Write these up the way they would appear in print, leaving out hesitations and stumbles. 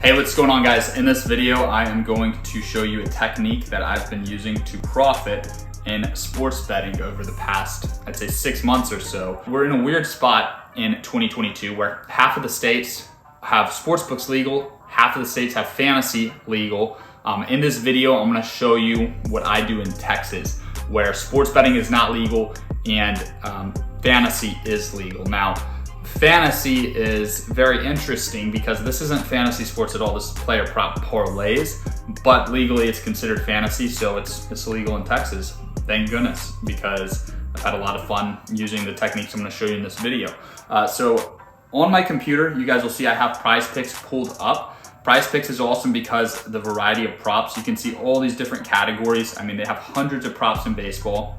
Hey, what's going on, guys? In this video, I am going to show you a technique that I've been using to profit in sports betting over the past, I'd say 6 months or so. We're in a weird spot in 2022 where half of the states have sportsbooks legal, half of the states have fantasy legal. In this video, I'm gonna show you what I do in Texas, where sports betting is not legal and fantasy is legal. Now, fantasy is very interesting because this isn't fantasy sports at all. This is player prop parlays, but legally it's considered fantasy, so it's legal in Texas. Thank goodness, because I've had a lot of fun using the techniques I'm gonna show you in this video. So on my computer, you guys will see I have PrizePicks pulled up. PrizePicks is awesome because the variety of props. You can see all these different categories. I mean, they have hundreds of props in baseball.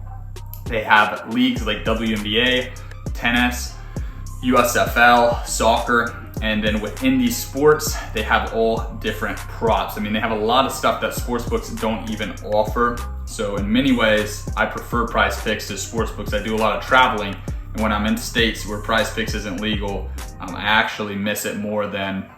They have leagues like WNBA, tennis, USFL, soccer, and then within these sports, they have all different props. I mean, they have a lot of stuff that sportsbooks don't even offer. So in many ways, I prefer PrizePicks to sportsbooks. I do a lot of traveling, and when I'm in states where PrizePicks isn't legal, I actually miss it more than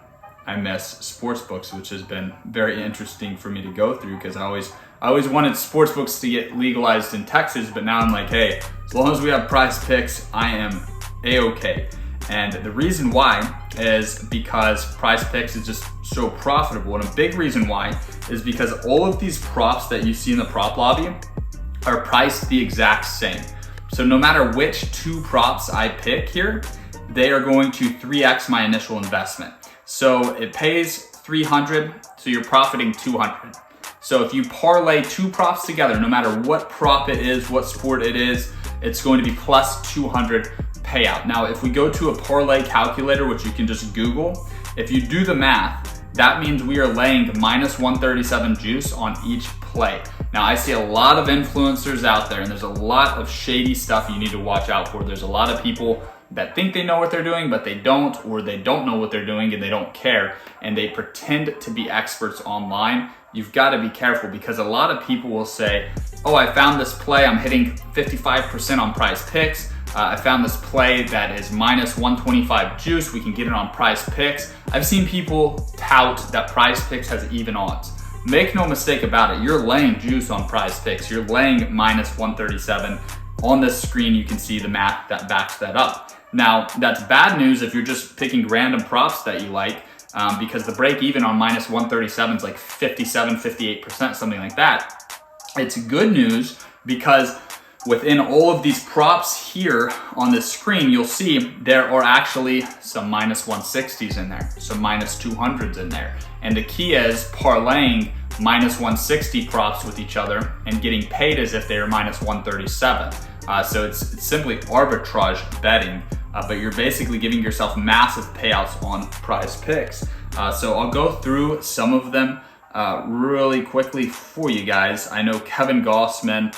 I miss sportsbooks, which has been very interesting for me to go through because I always wanted sportsbooks to get legalized in Texas, but now I'm like, hey, as long as we have PrizePicks, I am A-okay. And the reason why is because PrizePicks is just so profitable. And a big reason why is because all of these props that you see in the prop lobby are priced the exact same. So no matter which two props I pick here, they are going to 3x my initial investment. So it pays 300, so you're profiting 200. So if you parlay two props together, no matter what prop it is, what sport it is, it's going to be plus 200 payout. Now, if we go to a parlay calculator, which you can just Google, if you do the math, that means we are laying minus 137 juice on each play. Now, I see a lot of influencers out there, and there's a lot of shady stuff you need to watch out for. There's a lot of people that think they know what they're doing, but they don't, or they don't know what they're doing and they don't care, and they pretend to be experts online. You've got to be careful because a lot of people will say, oh, I found this play, I'm hitting 55% on PrizePicks. I found this play that is minus 125 juice, we can get it on PrizePicks. I've seen people tout that PrizePicks has even odds. Make no mistake about it, you're laying juice on PrizePicks. You're laying minus 137. On this screen, you can see the math that backs that up. Now, that's bad news if you're just picking random props that you like, because the break even on minus 137 is like 57, 58%, something like that. It's good news because within all of these props here on this screen, you'll see there are actually some minus 160s in there, some minus 200s in there. And the key is parlaying minus 160 props with each other and getting paid as if they are minus 137. So it's simply arbitrage betting, but you're basically giving yourself massive payouts on PrizePicks. So I'll go through some of them really quickly for you guys. I know Kevin Gossman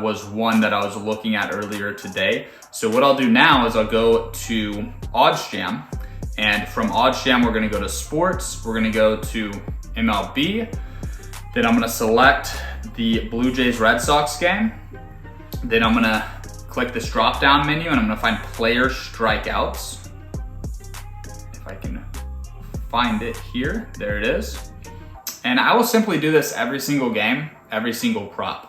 was one that I was looking at earlier today. So what I'll do now is I'll go to OddsJam, and from OddsJam we're gonna go to sports, we're gonna go to MLB, then I'm gonna select the Blue Jays Red Sox game, then I'm gonna click this drop down menu and I'm gonna find player strikeouts. If I can find it here, there it is. And I will simply do this every single game, every single prop,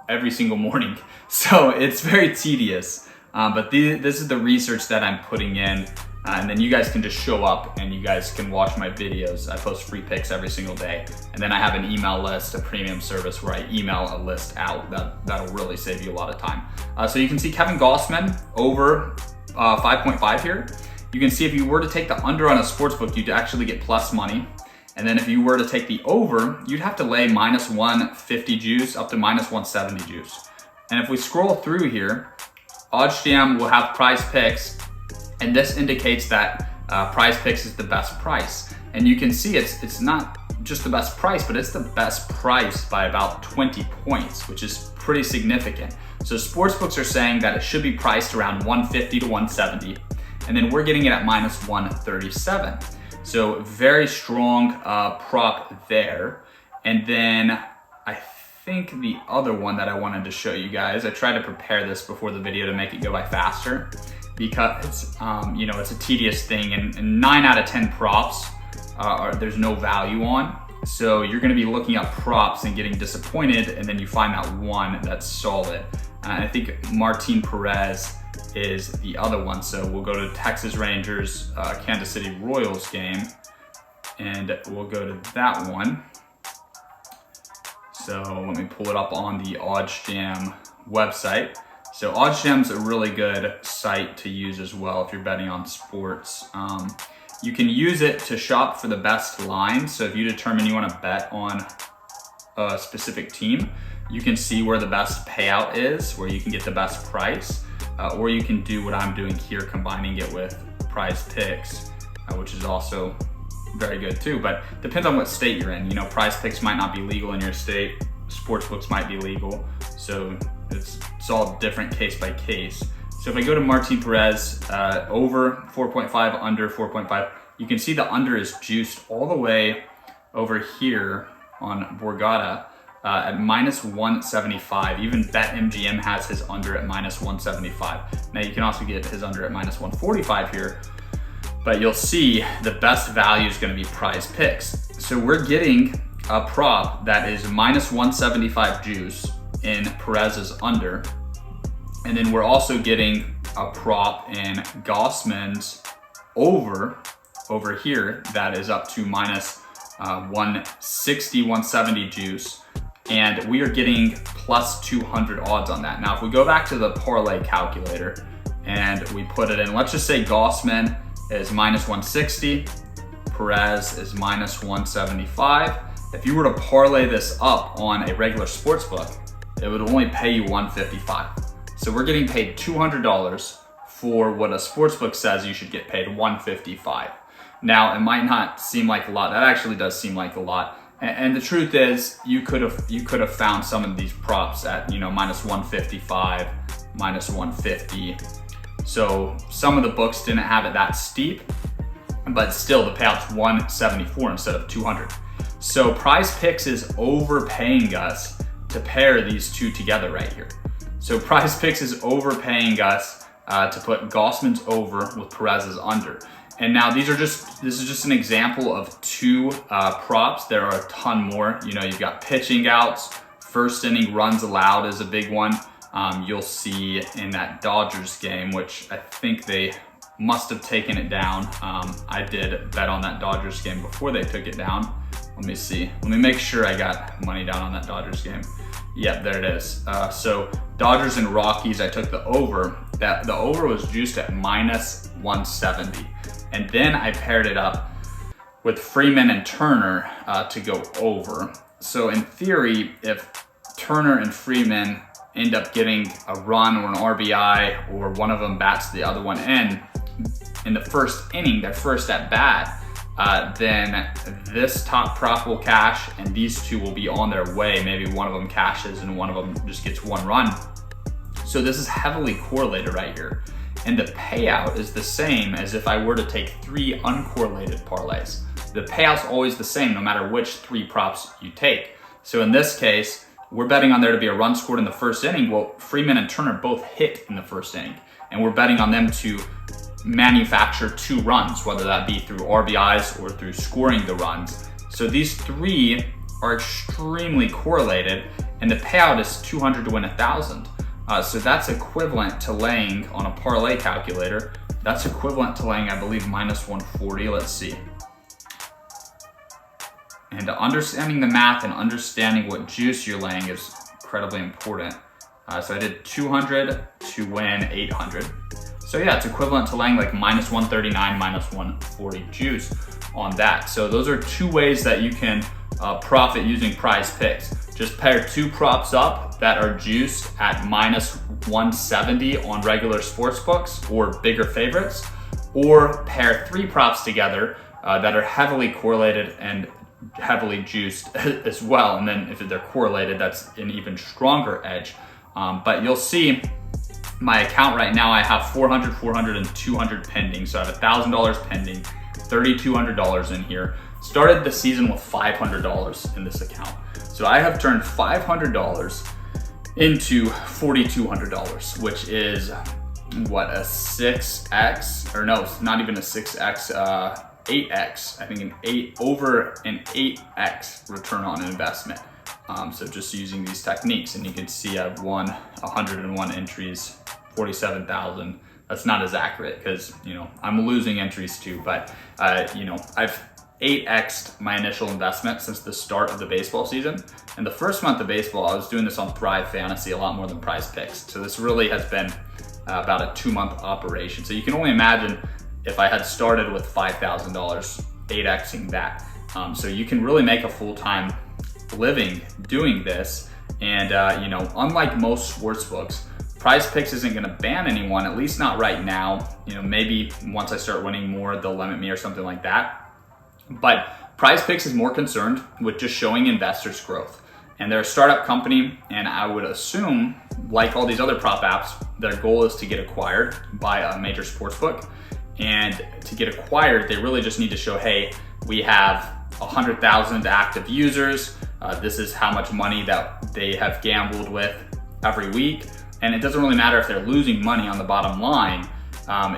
every single morning. So it's very tedious, but this is the research that I'm putting in, and then you guys can just show up and you guys can watch my videos. I post free picks every single day, and then I have an email list, a premium service where I email a list out. That'll really save you a lot of time. So you can see Kevin Gossman over 5.5 here. You can see if you were to take the under on a sportsbook, you'd actually get plus money. And then if you were to take the over, you'd have to lay minus 150 juice up to minus 170 juice. And if we scroll through here, OddsJam will have PrizePicks, and this indicates that PrizePicks is the best price. And you can see it's not just the best price, but it's the best price by about 20 points, which is pretty significant. So sportsbooks are saying that it should be priced around 150 to 170, and then we're getting it at minus 137. So very strong prop there. And then I think the other one that I wanted to show you guys, I tried to prepare this before the video to make it go by faster, because it's a tedious thing, and 9 out of 10 props there's no value on. So you're gonna be looking up props and getting disappointed, and then you find that one that's solid. I think Martin Perez is the other one. So we'll go to Texas Rangers, Kansas City Royals game, and we'll go to that one. So let me pull it up on the OddsJam website. So OddsJam's a really good site to use as well if you're betting on sports. You can use it to shop for the best line. So if you determine you want to bet on a specific team, you can see where the best payout is, where you can get the best price, or you can do what I'm doing here, combining it with PrizePicks, which is also very good too, but depends on what state you're in. You know, PrizePicks might not be legal in your state, sportsbooks might be legal, so it's all different case by case. So if I go to Martin Perez, over 4.5, under 4.5, you can see the under is juiced all the way over here on Borgata at minus 175. Even BetMGM has his under at minus 175. Now you can also get his under at minus 145 here, but you'll see the best value is going to be PrizePicks. So we're getting a prop that is minus 175 juice in Perez's under. And then we're also getting a prop in Gossman's over here that is up to minus 160, 170 juice. And we are getting plus 200 odds on that. Now, if we go back to the parlay calculator and we put it in, let's just say Gossman is minus 160, Perez is minus 175. If you were to parlay this up on a regular sports book, it would only pay you 155. So we're getting paid $200 for what a sportsbook says you should get paid 155. Now, it might not seem like a lot. That actually does seem like a lot. And the truth is, you could have found some of these props at, you know, minus 155, minus 150. So some of the books didn't have it that steep, but still the payout's 174 instead of 200. So PrizePicks is overpaying us to pair these two together right here. So PrizePicks is overpaying us to put Gossman's over with Perez's under. And now this is just an example of two props. There are a ton more. You know, you've got pitching outs, first inning runs allowed is a big one. You'll see in that Dodgers game, which I think they must have taken it down. I did bet on that Dodgers game before they took it down. Let me see. Let me make sure I got money down on that Dodgers game. Yep, there it is. So Dodgers and Rockies, I took the over. The over was juiced at minus 170. And then I paired it up with Freeman and Turner to go over. So in theory, if Turner and Freeman end up getting a run or an RBI, or one of them bats the other one in the first inning, their first at bat, then this top prop will cash and these two will be on their way. Maybe one of them cashes and one of them just gets one run. So this is heavily correlated right here. And the payout is the same as if I were to take 3 uncorrelated parlays. The payout's always the same no matter which 3 props you take. So in this case, we're betting on there to be a run scored in the first inning. Well, Freeman and Turner both hit in the first inning. And we're betting on them to manufacture 2 runs, whether that be through RBIs or through scoring the runs. So these 3 are extremely correlated, and the payout is 200 to win 1,000. So that's equivalent to laying on a parlay calculator. That's equivalent to laying, I believe, minus 140. Let's see. And understanding the math and understanding what juice you're laying is incredibly important. So I did 200 to win 800. So yeah, it's equivalent to laying like minus 139, minus 140 juice on that. So those are 2 ways that you can profit using PrizePicks. Just pair 2 props up that are juiced at minus 170 on regular sports books or bigger favorites, or pair 3 props together that are heavily correlated and heavily juiced as well. And then if they're correlated, that's an even stronger edge. But you'll see my account right now, I have 400, 400, and 200 pending. So I have $1,000 pending, $3,200 in here. Started the season with $500 in this account. So I have turned $500 into $4,200, which is what, a 6x, or no, not even a 6x 8x, I think over an 8x return on investment. So just using these techniques, and you can see I've won 101 entries, 47,000. That's not as accurate because, you know, I'm losing entries too, but you know, I've 8x'd my initial investment since the start of the baseball season. And the first month of baseball, I was doing this on Thrive Fantasy a lot more than PrizePicks. So this really has been about a 2-month operation. So you can only imagine if I had started with $5,000, 8xing that. So you can really make a full-time living doing this. And you know, unlike most sports books, PrizePicks isn't gonna ban anyone, at least not right now. You know, maybe once I start winning more, they'll limit me or something like that. But PrizePicks is more concerned with just showing investors growth. And they're a startup company, and I would assume, like all these other prop apps, their goal is to get acquired by a major sports book. And to get acquired, they really just need to show, hey, we have 100,000 active users. This is how much money that they have gambled with every week. And it doesn't really matter if they're losing money on the bottom line.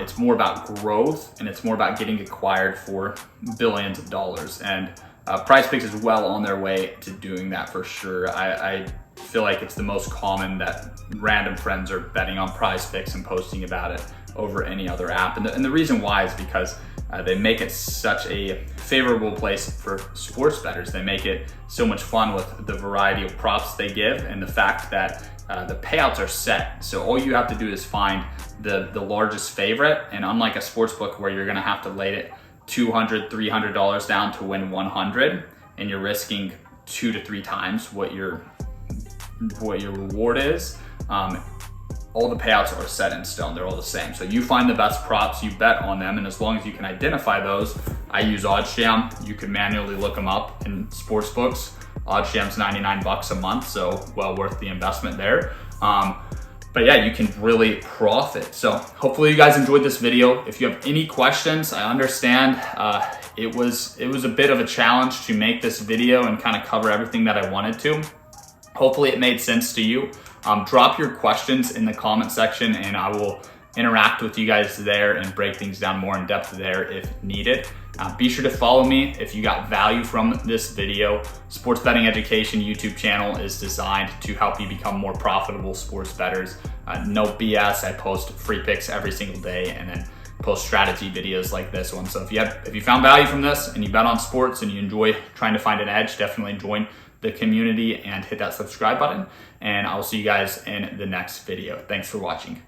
It's more about growth, and it's more about getting acquired for billions of dollars. And PrizePicks is well on their way to doing that for sure. I feel like it's the most common that random friends are betting on PrizePicks and posting about it over any other app. And the reason why is because they make it such a favorable place for sports bettors. They make it so much fun with the variety of props they give, and the fact that the payouts are set. So all you have to do is find the largest favorite. And unlike a sports book where you're gonna have to lay it $200, $300 down to win 100, and you're risking 2 to 3 times what your reward is, all the payouts are set in stone. They're all the same. So you find the best props, you bet on them, and as long as you can identify those, I use OddsJam. You can manually look them up in sports books. OddsJam's 99 bucks a month, so well worth the investment there. But yeah, you can really profit. So hopefully you guys enjoyed this video. If you have any questions, I understand it was a bit of a challenge to make this video and kind of cover everything that I wanted to. Hopefully it made sense to you. Drop your questions in the comment section, and I will interact with you guys there and break things down more in depth there if needed. Be sure to follow me if you got value from this video. Sports Betting Education YouTube channel is designed to help you become more profitable sports bettors. No BS. I post free picks every single day, and then post strategy videos like this one. So if you found value from this and you bet on sports and you enjoy trying to find an edge, definitely join the community and hit that subscribe button. And I'll see you guys in the next video. Thanks for watching.